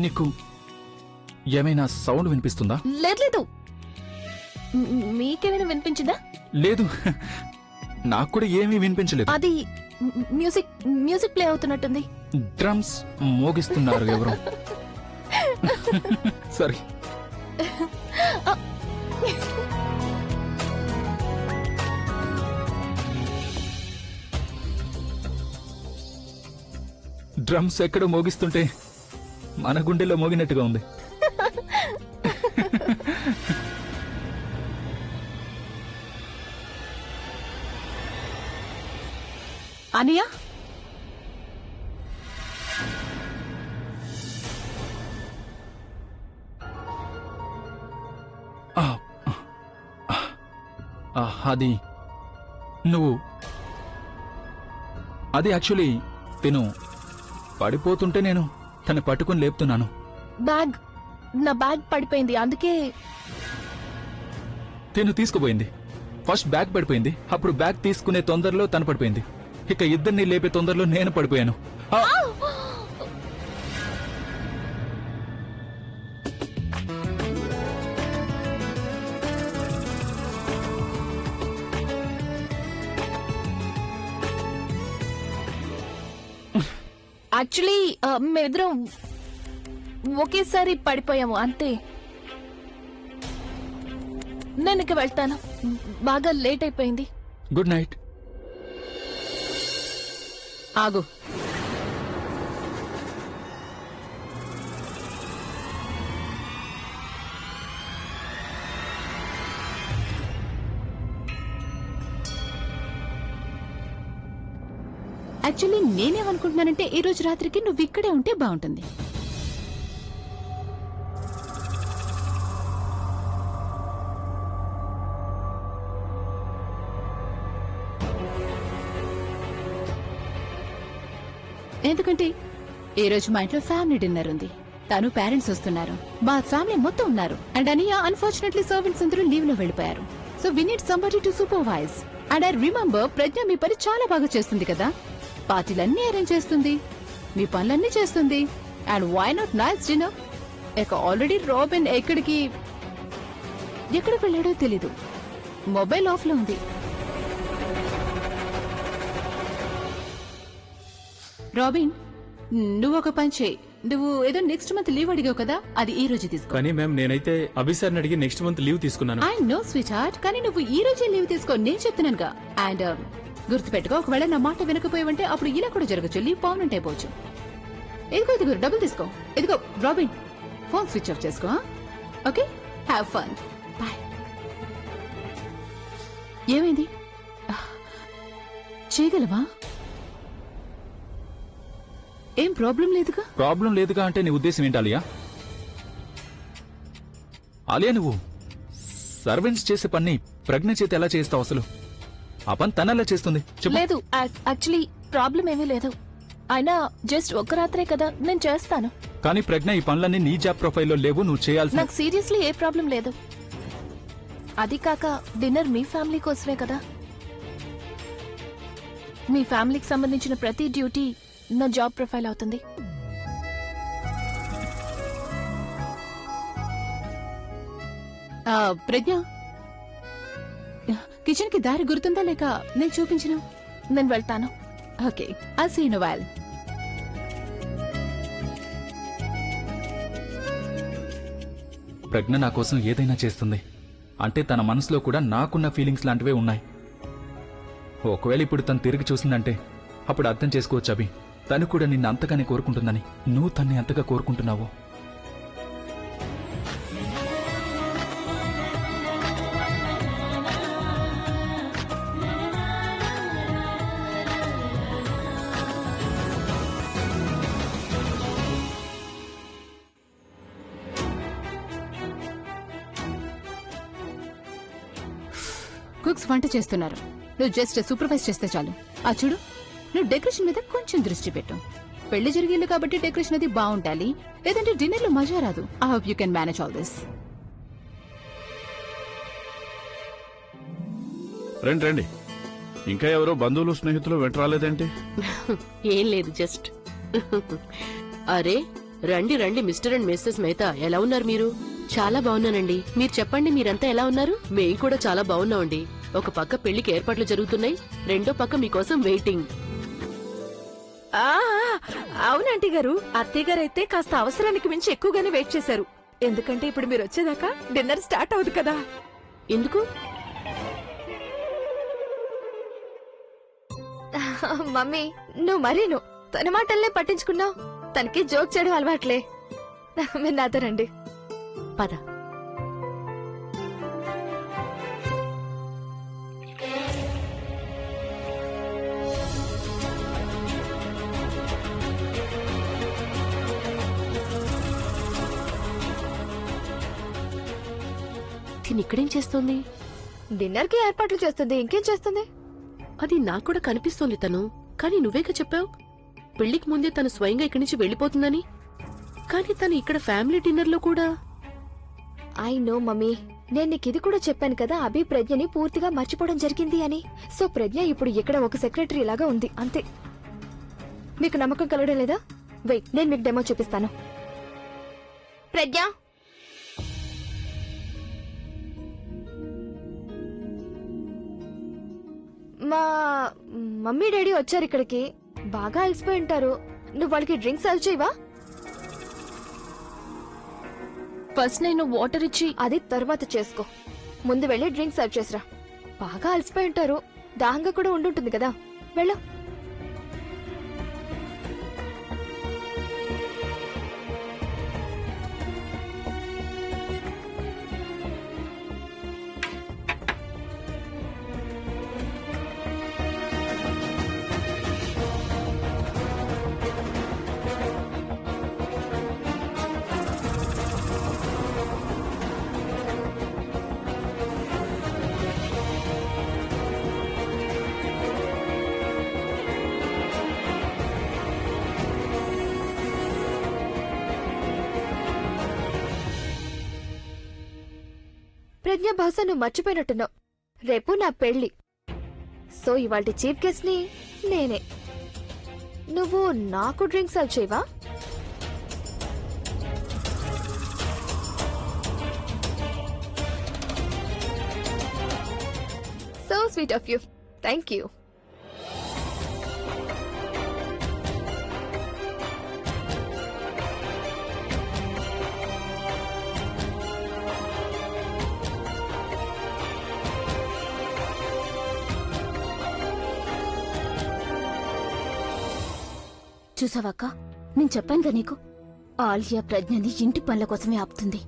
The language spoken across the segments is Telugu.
నీకు ఏమైనా సౌండ్ వినిపిస్తుందా? లేదు. మీకేమైనా వినిపించిందా? లేదు, నాకు కూడా ఏమీ వినిపించలేదు. అది మ్యూజిక్ ప్లే అవుతున్నట్టుంది. డ్రమ్స్ మోగిస్తున్నారు ఎవరు. సారీ. డ్రమ్స్ ఎక్కడో మోగిస్తుంటే మన గుండెలో మోగినట్టుగా ఉంది. అనియా, అది నువ్వు అది యాక్చువల్లీ తిను పడిపోతుంటే నేను తను పట్టుకుని లేపుతున్నాను. నా బ్యాగ్ పడిపోయింది, అందుకే. తిను తీసుకుపోయింది. ఫస్ట్ బ్యాగ్ పడిపోయింది, అప్పుడు బ్యాగ్ తీసుకునే తొందరలో తను పడిపోయింది. ఇక ఇద్దరిని లేపే తొందరలో నేను పడిపోయాను. యాక్చువల్లీ మేమిద్దరం ఒకేసారి పడిపోయాము, అంతే. నేను ఇక వెళ్తాను, బాగా లేట్ అయిపోయింది. Good night. ఆగు. యాక్చువల్లీ నేనేమనుకుంటున్నానంటే ఈ రోజు రాత్రికి నువ్వు ఇక్కడే ఉంటే బాగుంటుంది. ఎందుకంటే ఈ రోజు మా ఇంట్లో ఫ్యామిలీ డిన్నర్ ఉంది. తను పేరెంట్స్ వస్తున్నారు, మా ఫ్యామిలీ మొత్తం ఉన్నారు. అండ్ అనియా అన్ఫార్చునేట్లీ సర్వెంట్స్ అందరూ లీవ్ లో వెళ్ళిపోయారు. So we need somebody to supervise. And I remember Pragya మీ పని చాలా బాగా చేస్తుంది కదా. పార్టీలన్నీ అరేంజ్ చేస్తుంది, మీ పనులన్నీ చేస్తుంది. And why not nice dinner? ఇక ఆల్రెడీ రాబిన్ ఎక్కడికి వెళ్ళాడో తెలీదు, మొబైల్ ఆఫ్ లో ఉంది. రాబిన్, నువ్వు ఒక పని చేయి. నువ్వు ఏదో నెక్స్ట్ మంత్ లీవ్ అడిగావు కదా, అది ఈ రోజు తీసుకో. కానీ మ్యామ్, నేనైతే అభిసార్ని అడిగి నెక్స్ట్ మంత్ లీవ్ తీసుకున్నాను. ఐ నో స్వీట్ హార్ట్, కానీ నువ్వు ఈ రోజే లీవ్ తీసుకో, నేను చెప్తున్నానుగా. అండ్ గుర్తుపెట్టుకో, ఒకవేళ నా మాట వినకపోయావంటే అప్పుడు ఇలా కూడా జరగచ్చు, లీవ్ పర్మనెంట్ అయిపోవచ్చు. ఇదిగో డబ్బులు తీసుకో. ఇదిగో రాబిన్, ఫోన్ స్విచ్ ఆఫ్ చేసుకో. Okay, have fun, bye. ఏమైంది? చేయగలవా? ఏం ప్రాబ్లం లేదుగా? ప్రాబ్లం లేదుగా అంటే నీ ఉద్దేశం ఏంటి ఆలియా? ఆలియా, నువ్వు సర్వెంట్స్ చేసే పని ప్రజ్ఞ చేత ఎలా చేస్తావు? అసలు ఆ పని తనలా చేస్తుంది. లేదు, యాక్చువల్లీ ప్రాబ్లం ఏమీ లేదు. అయినా జస్ట్ ఒక రాత్రే కదా, నేను చేస్తాను. కానీ ప్రజ్ఞ, ఈ పనులన్నీ నీ జాబ్ ప్రొఫైల్లో లేవు, నువ్వు చేయాల్సిన. నాకు సీరియస్లీ ఏ ప్రాబ్లం లేదు. అది కాక డిన్నర్ మీ ఫ్యామిలీ కోసమే కదా. మీ ఫ్యామిలీకి సంబంధించిన ప్రతి డ్యూటీ నా జాబ్ ప్రొఫైల్ అవుతుంది. ప్రజ్ఞ, కిచెన్ కి దారి గుర్తుందా లేక నేను చూపించిన? నేను వెళ్తాను. Okay, I'll see you in a while. Pragya నా కోసం ఏదైనా చేస్తుంది అంటే తన మనసులో కూడా నాకున్న ఫీలింగ్స్ లాంటివే ఉన్నాయి. ఒకవేళ ఇప్పుడు తను తిరిగి చూసిందంటే అప్పుడు అర్థం చేసుకోవచ్చు అభి, తను కూడా నిన్ను అంతగానే కోరుకుంటుందని నువ్వు తన్ని అంతగా కోరుకుంటున్నావు. కుక్స్ వంట చేస్తున్నారు, నువ్వు జస్ట్ సూపర్వైజ్ చేస్తే చాలు. ఆ చూడు, నువ్వు డెకరేషన్ మీద కొంచెం దృష్టి పెట్టు. పెళ్లి జరిగేళ్ళు కాబట్టి డెకరేషన్ అది బాగుండాలి, లేదంటే డిన్నర్ లో మజా రాదు. I hope you can manage all this. రండి రండి, ఇంకా ఎవరో బంధువులు స్నేహితులు వెంట రాలేదేంటి? ఏం లేదు, జస్ట్. అరే రండి రండి మిస్టర్ అండ్ మిస్సెస్ మేహతా, ఎలా ఉన్నారు మీరు? చాలా బాగున్నానండి. మీరు చెప్పండి, మీరంతా ఎలా ఉన్నారు? మేం కూడా చాలా బాగున్నామండి. ఒక పక్క పెళ్లికి ఏర్పాట్లు జరుగుతున్నాయి, రెండో పక్క మీకోసం వెయిటింగ్. అవునంటీ గారు, అత్తయ్య గారు అయితే కాస్త అవసరానికి మించి ఎక్కువగానే వెయిట్ చేశారు. ఎందుకంటే ఇప్పుడు మీరు వచ్చేదాకా డిన్నర్ స్టార్ట్ అవుదు కదా. ఎందుకు? మమ్మీ, నువ్వు మరీను తన మాటల్నే పట్టించుకున్నావు. తనకి జోక్ చేయడం అలవాట్లే. మీరు నాతో రండి. పద. తిని ఇక్కడేం చేస్తోంది? డిన్నర్ కి ఏర్పాట్లు చేస్తుంది, ఇంకేం చేస్తుంది? అది నాకు కూడా కనిపిస్తోంది తను. కానీ నువ్వేగా చెప్పావు పెళ్లికి ముందే తను స్వయంగా ఇక్కడి నుంచి వెళ్ళిపోతుందని. కానీ తను ఇక్కడ ఫ్యామిలీ డిన్నర్ లో కూడా. ఐ నో మమ్మీ, నేను నీకు ఇది కూడా చెప్పాను కదా, అభి ప్రజ్ఞని పూర్తిగా మర్చిపోవడం జరిగింది అని. సో ప్రజ్ఞ ఇప్పుడు ఇక్కడ ఒక సెక్రటరీ లాగా ఉంది, అంతే. మీకు నమ్మకం కలగడం లేదా? వెయిట్, నేను మీకు డెమో చూపిస్తాను. ప్రజ్ఞ, మా మమ్మీ డాడీ వచ్చారు ఇక్కడికి. బాగా అలసిపోయి ఉంటారు. నువ్వు వాళ్ళకి డ్రింక్స్ సర్వ్ చేయవా? ఫస్ట్ నేను వాటర్ ఇచ్చి అది తర్వాత చేసుకో. ముందు వెళ్ళి డ్రింక్ సర్వ్ చేసిరా. బాగా అలసిపోయి ఉంటారు, దాహంగా కూడా ఉండుంటుంది కదా. వెళ్ళు. ప్రజ్ఞ, బహుశా నువ్వు మర్చిపోయినట్టున్నావు, రేపు నా పెళ్లి. సో ఇవాళ చీఫ్ గెస్ట్ ని నేనే. నువ్వు నాకు డ్రింక్ సర్వ్ చేయవా? So sweet of you. Thank you. చూసావాక, నేను చెప్పానుగా నీకు, ఆలియా ప్రజ్ఞని ఇంటి పనుల కోసమే ఆపుతుంది.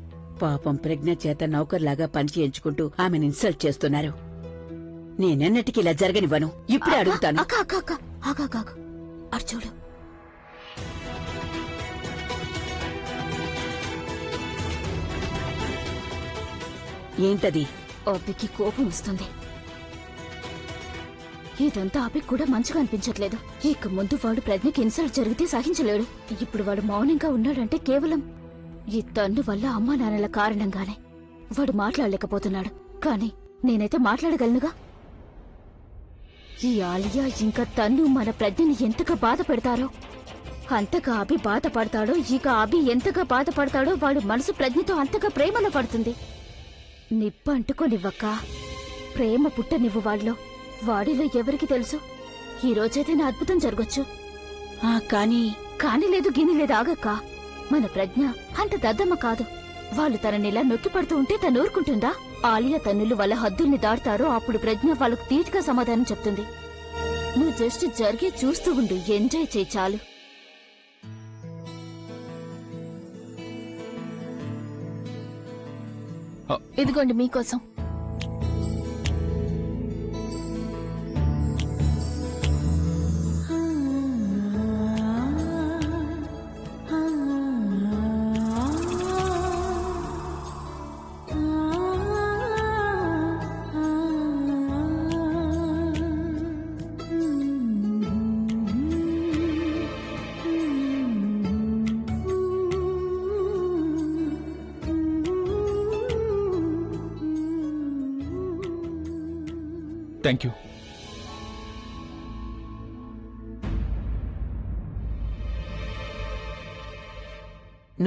పాపం ప్రజ్ఞ చేత నౌకర్లాగా పని చేయించుకుంటూ ఆమెను ఇన్సల్ట్ చేస్తున్నారు. నేనెన్నటికి ఇలా జరగనివ్వను. ఇప్పుడే అడుగుతాను. అక్క అక్క అక్క ఆగాగాగు, అటు చూడు. ఏంటది? అబ్బికి కోపం వస్తుంది. ఇదంతా అభికి కూడా మంచిగా అనిపించట్లేదు. ఇక ముందు వాడు ప్రజ్ఞకి ఇన్సల్ట్ జరిగితే సహించలేడు. ఇప్పుడు వాడు మౌనంగా ఉన్నాడంటే కేవలం ఈ తన్ను వల్ల అమ్మా నాన్నల కారణంగానే. వాడు మాట్లాడలేకపోతున్నాడు, కానీ నేనైతే మాట్లాడగలనుగా. ఈ ఆలియా ఇంకా తన్ను మన ప్రజ్ఞని ఎంతగా బాధ పెడతారో అంతగా అభి బాధపడతాడో, ఇక అభి ఎంతగా బాధపడతాడో వాడు మనసు ప్రజ్ఞతో అంతగా ప్రేమలో పడుతుంది. నిప్పు అంటుకోనివ్వక్క, ప్రేమ పుట్టనివ్వు వాళ్ళలో. వాడిలో ఎవరికి తెలుసు, ఈ రోజైతే నా అద్భుతం జరగొచ్చు. కానీ లేదు గిని లేదు, ఆగక్క. మన ప్రజ్ఞ అంత దద్దమ్మ కాదు. వాళ్ళు తననిలా నొక్కి పడుతూ ఉంటే తను ఊరుకుంటుందా? ఆలియా తన్నులు వాళ్ళ హద్దుల్ని దాటుతారో అప్పుడు ప్రజ్ఞ వాళ్ళకు తీటుగా సమాధానం చెప్తుంది. నువ్వు జస్ట్ జరిగే చూస్తూ ఉండు, ఎంజాయ్ చేయి చాలు. ఇదిగోండి మీకోసం. Thank you.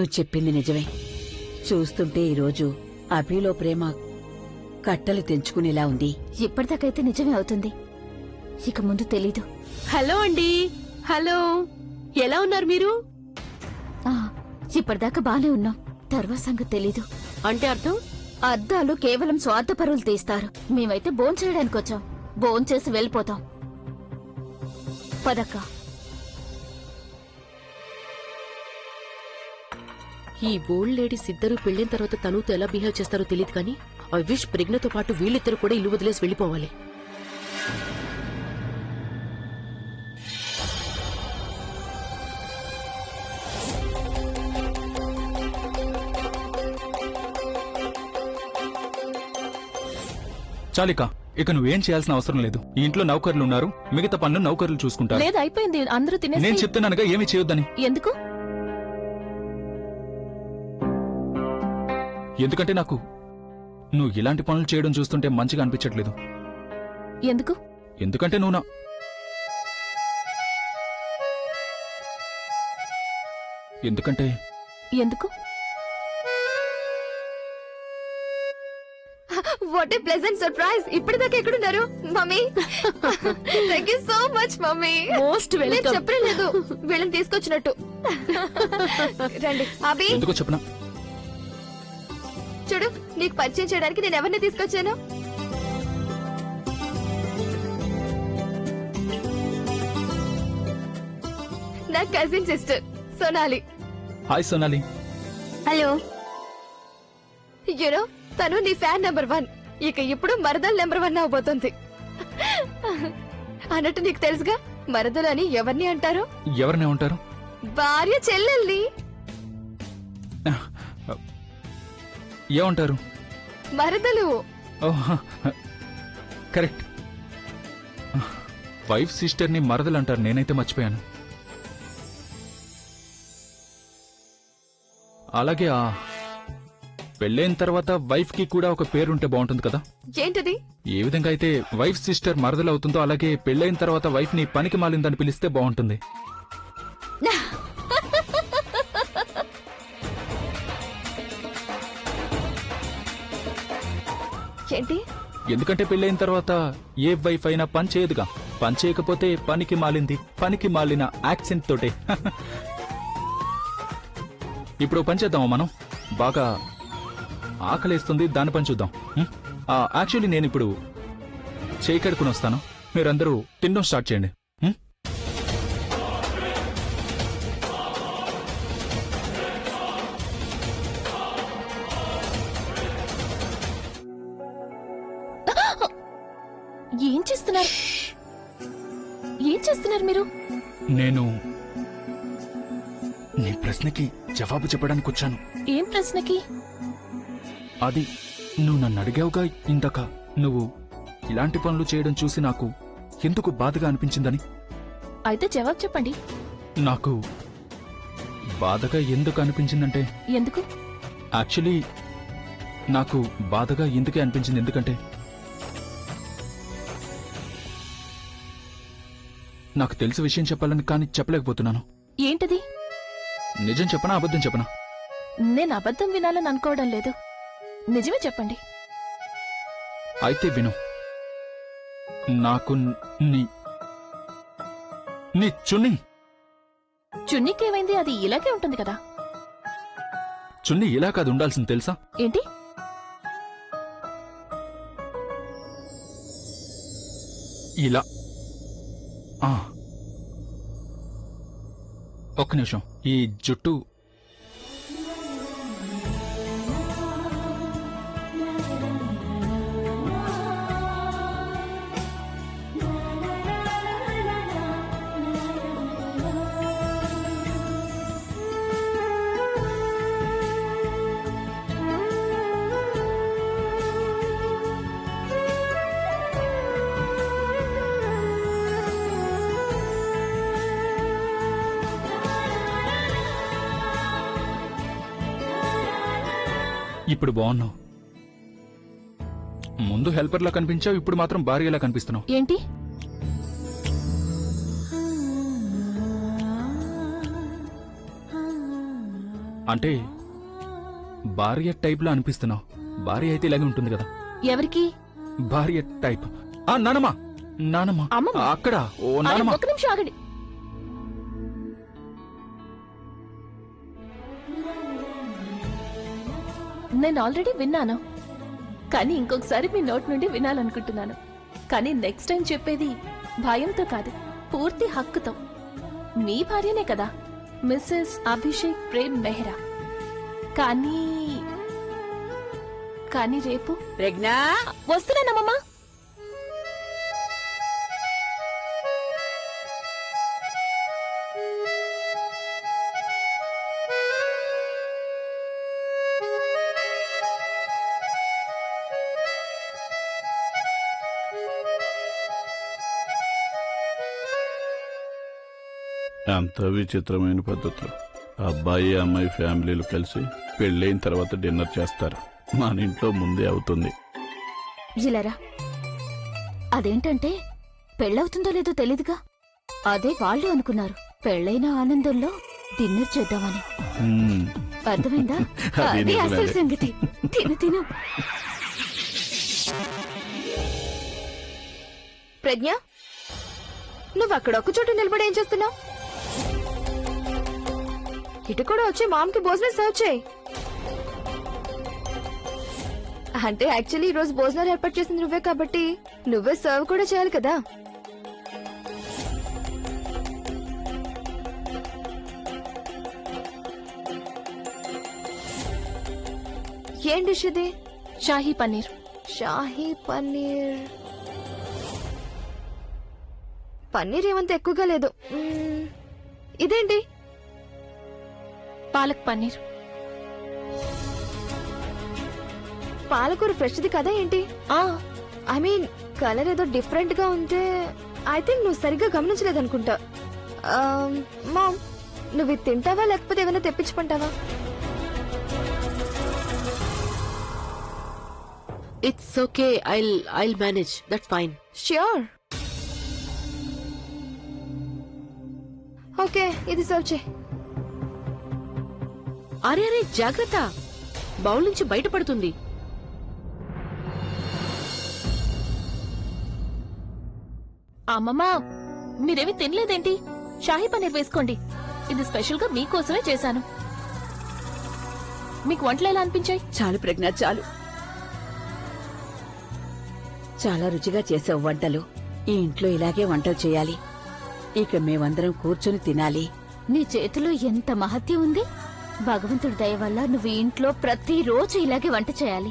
నువ్వు చెప్పింది నిజమే. చూస్తుంటే ఈరోజు అభిలో ప్రేమ కట్టలు తెంచుకునేలా ఉంది. ఇప్పటిదాకైతే నిజమే అవుతుంది, ఇక ముందు తెలీదు. హలో అండి. హలో, ఎలా ఉన్నారు మీరు? ఇప్పటిదాకా బానే ఉన్నాం, తర్వాత సంగతి తెలీదు. అంటే అర్థం? అద్దాలు కేవలం స్వార్థపరులు తీస్తారు, మేమైతే భోంచేయడానికి వచ్చాం, భోంచేసి వెళ్ళిపోతాం. పదక్క. ఈ ఓల్డ్ లేడీస్ ఇద్దరు పెళ్లిన తర్వాత తనుతో ఎలా బిహేవ్ చేస్తారో తెలియదు కానీ ఐ విష్ ప్రజ్ఞతో పాటు వీళ్ళిద్దరు కూడా ఇల్లు వదిలేసి వెళ్ళిపోవాలి. చాలిక, ఇక నువ్వేం చేయాల్సిన అవసరం లేదు. ఈ ఇంట్లో నౌకర్లు ఉన్నారు, మిగతా పనులు నౌకర్లు చూసుకుంటారు. లేదు, అయిపోయింది, అందరూ నేను తినేసి. చెప్తున్నానుగా ఏమీ చేయొద్దని. ఎందుకు? ఎందుకంటే నాకు నువ్వు ఇలాంటి పనులు చేయడం చూస్తుంటే మంచిగా అనిపించట్లేదు. ఎందుకు? ఎందుకంటే నువ్వు నా ఎందుకంటే ఎందుకు? What a pleasant surprise. ఇప్పటిదాకా ఎక్కడున్నారు mummy? Thank you so much mummy. Most నేను వెల్కమ్. చెప్పలేదు వీళ్ళని తీసుకొచ్చినట్టు. రండి అభి, ఎందుకో చెప్పనా? చూడు, నీకు పరిచయం చేయడానికి నేను ఎవరిని తీసుకొచ్చాను. నా cousin sister Sonali. Hi Sonali. Hello. You know, తను నీ ఫ్యాన్ నెంబర్ 1. ఇక ఇప్పుడు మరదల్ నెంబర్ 1 అవబోతుంది. అన్నట్టు నీకు తెలుసుగా, మరదలు అని ఎవరిని అంటారు? ఎవరినే ఉంటారు? భార్య చెల్లెల్ని ఏమంటారు? మరదలు. ఓహ్, కరెక్ట్. వైఫ్ సిస్టర్ ని మరదలు అంటారు, నేనైతే మర్చిపోయాను. అలాగే ఆ పెళ్ళైన తర్వాత వైఫ్ కి కూడా ఒక పేరుంటే బాగుంటుంది కదా. ఏంటది? ఏ విధంగా అయితే వైఫ్ సిస్టర్ మరదలు అవుతుందో అలాగే పెళ్ళైన తర్వాత వైఫ్ ని పనికి మాలిందని పిలిస్తే బాగుంటుంది. ఏంటి? ఎందుకంటే పెళ్ళైన తర్వాత ఏ వైఫ్ అయినా పని చేయదుగా. పని చేయకపోతే పనికి మాలింది, పనికి మాలిన యాక్సెంట్ తోటే. ఇప్పుడు పని చేద్దామా మనం? బాగా ఆకలేస్తుంది, దాని పని చూద్దాం. యాక్చువల్లీ నేను ఇప్పుడు చేయి కడుకుని వస్తాను, మీరందరూ తినడం స్టార్ట్ చేయండి. ఏం చేస్తున్నారు? ఏం చేస్తున్నారు మీరు? నేను నీ ప్రశ్నకి జవాబు చెప్పడానికి వచ్చాను. ఏం ప్రశ్నకి? అది నువ్వు నన్ను అడిగావుగా ఇందాక, నువ్వు ఇలాంటి పనులు చేయడం చూసి నాకు ఎందుకు బాధగా అనిపించిందని. అయితే జవాబు చెప్పండి. నాకు బాధగా ఎందుకు అనిపించిందంటే, ఎందుకు? యాక్చువల్లీ నాకు బాధగా ఎందుకే అనిపించింది ఎందుకంటే నాకు తెలిసి విషయం చెప్పాలని కానీ చెప్పలేకపోతున్నాను. ఏంటది? నిజం చెప్పనా అబద్ధం చెప్పనా? నేను అబద్ధం వినాలని అనుకోవడం లేదు, నిజమే చెప్పండి. అయితే విను. నాకు నీ నీ చున్నీ చున్నీకేమైంది? అది ఇలాగే ఉంటుంది కదా. చున్నీ ఇలా కాదు ఉండాల్సింది తెలుసా? ఏంటి? ఇలా. ఒక్క నిమిషం, ఈ జుట్టు ఇప్పుడు బాగున్నావు. ముందు హెల్పర్లా కనిపించావు, ఇప్పుడు మాత్రం భార్యలా కనిపిస్తున్నావు. ఏంటి? అంటే భార్య టైప్ లో అనిపిస్తున్నావు. భార్య అయితే ఇలాగే ఉంటుంది కదా. ఎవరికి? భార్య టైప్. నానమ్మా నానమ్మా అమ్మమ్మ? అక్కడ. ఓ అరే, నానమ్మా. ఒక్క నిమిషం ఆగండి. నేను ఆల్రెడీ విన్నాను, కానీ ఇంకొకసారి మీ నోట్ నుండి వినాలనుకుంటున్నాను. కానీ నెక్స్ట్ టైం చెప్పేది భయంతో కాదు, పూర్తి హక్కుతో. మీ భార్యనే కదా, మిస్సెస్ అభిషేక్ ప్రేమ్ మెహ్రా. కానీ కానీ రేపు ప్రజ్ఞా, వస్తున్నానమ్మమ్మా. అంత విచిత్రమైన పద్ధతులు. అబ్బాయి అమ్మాయి ఫ్యామిలీలు కలిసి పెళ్ళైన తర్వాత డిన్నర్ చేస్తారు. మన ఇంట్లో ముందే అవుతుంది. ఇలారా. అదేంటంటే పెళ్ళవుతుందో లేదో తెలీదుగా. అదే వాళ్ళు అనుకున్నారు, పెళ్ళైన ఆనందంలో డిన్నర్ చేద్దామని. హ్మ్. అర్థమైందా? అది అదే అసలు నిజమేలే. సంగతి. తిను తిను. ప్రజ్ఞ, నువ్వు అక్కడ ఒక్క చోట నిలబడి ఏం చేస్తున్నావు? ఇటు కూడా వచ్చి మామకి భోజనం సర్వ్ చేయి. అంటే యాక్చువల్లీ ఈ రోజు భోజనాలు ఏర్పాటు చేసింది నువ్వే కాబట్టి నువ్వే సర్వ్ కూడా చేయాలి కదా. ఏం డిష్ ఇది? షాహీ పన్నీర్. షాహీ పన్నీర్. పన్నీర్ ఏమంత ఎక్కువగా లేదు. ఇదేంటి? పాలక్ పన్నీర్. పాలకూర ఫ్రెష్ది కదా ఏంటి? ఐ మీన్ కలర్ ఏదో డిఫరెంట్ గా ఉంటే ఐ థింక్ నువ్వు సరిగ్గా గమనించలేదనుకుంటా. మామ్, నువ్వు ఇది తింటావా లేకపోతే ఏమైనా తెప్పించుకుంటావా? It's okay, I'll manage, that fine. Sure. Okay, ఇది సర్వ్ చేయి. అరే అరే, జాగ్రత్త, బౌల్ నుంచి బయటపడుతుంది. అమ్మమ్మ, మీరేమి తినలేదేంటి? షాహీ పన్నీర్ వేసుకోండి. ఇది స్పెషల్ గా మీకోసమే చేశాను. మీకు వంటలు ఎలా అనిపించాయి? చాలు ప్రజ్ఞ, చాలు. చాలా రుచిగా చేసావు వంటలు. ఈ ఇంట్లో ఇలాగే వంటలు చేయాలి. ఇక మేమందరం కూర్చుని తినాలి. నీ చేతిలో ఎంత మహత్యం ఉంది. భగవంతుడి దయ వల్ల నువ్వు ఈ ఇంట్లో ప్రతిరోజు ఇలాగే వంట చేయాలి.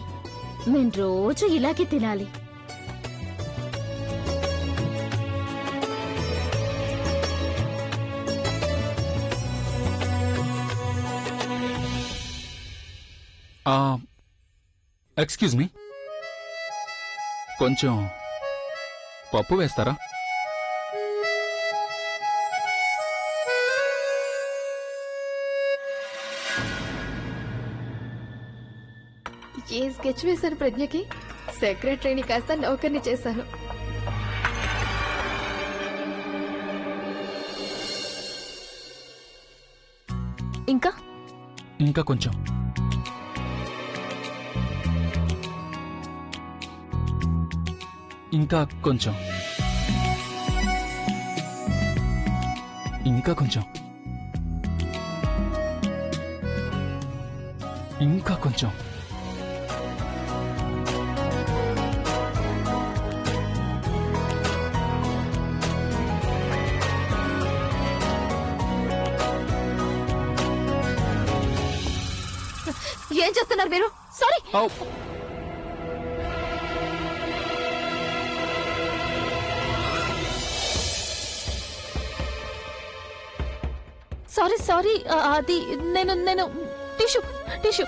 మేం రోజు ఇలాగే తినాలి. ఎక్స్క్యూజ్ మీ, కొంచెం పప్పు వేస్తారా? ఏ స్కెచ్ వేశారు ప్రజ్ఞకి? సెక్రటరీని కాస్త నౌకర్ని చేశారు. ఇంకా ఇంకా కొంచెం. ఇంకా కొంచెం. ఇంకా కొంచెం. ఇంకా కొంచెం. ఏం చేస్తున్నారు మీరు? సారీ. సారీ సారీ, అది నేను నేను టిష్యూ టిష్యూ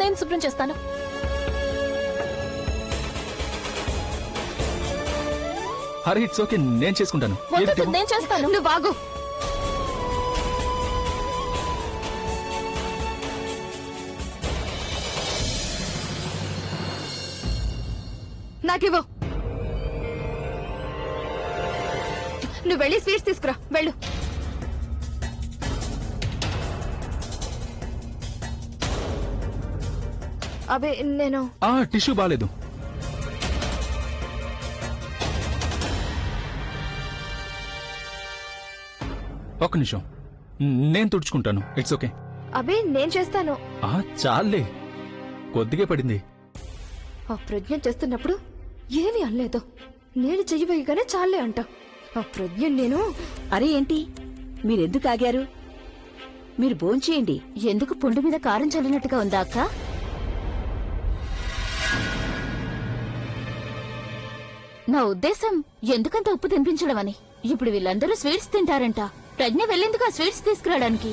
నేను శుభ్రం చేస్తాను. హరి, ఇట్స్ ఓకే, నేను చేసుకుంటాను. వద్దు, నేను చేస్తాను. నువ్వు బాగు. నాకివ్వు. నువ్వు వెళ్ళి స్వీట్స్ తీసుకురా, వెళ్ళు. అబే నేను ఆ టిష్యూ బాలేదు. ఒక్క నిమిషం, నేను తుడుచుకుంటాను. It's okay. అబే నేను చేస్తాను. చాలే, కొద్దిగే పడింది. ఆ ప్రజ్ఞ చేస్తున్నప్పుడు ఏమీ అనలేదు. నేను చెయ్యబోయగానే చాలే అంట. ఆ ప్రజ్ఞ నేను అరే ఏంటి మీరెందుకు ఆగారు? మీరు భోంచేయండి. ఎందుకు పుండు మీద కారం చల్లినట్టుగా ఉందా అక్క? నా ఉద్దేశం ఎందుకంత ఉప్పు తినిపించడం అని. ఇప్పుడు వీళ్ళందరూ స్వీట్స్ తింటారంట. ప్రజ్ఞ వెళ్ళేందుకు ఆ స్వీట్స్ తీసుకురావడానికి.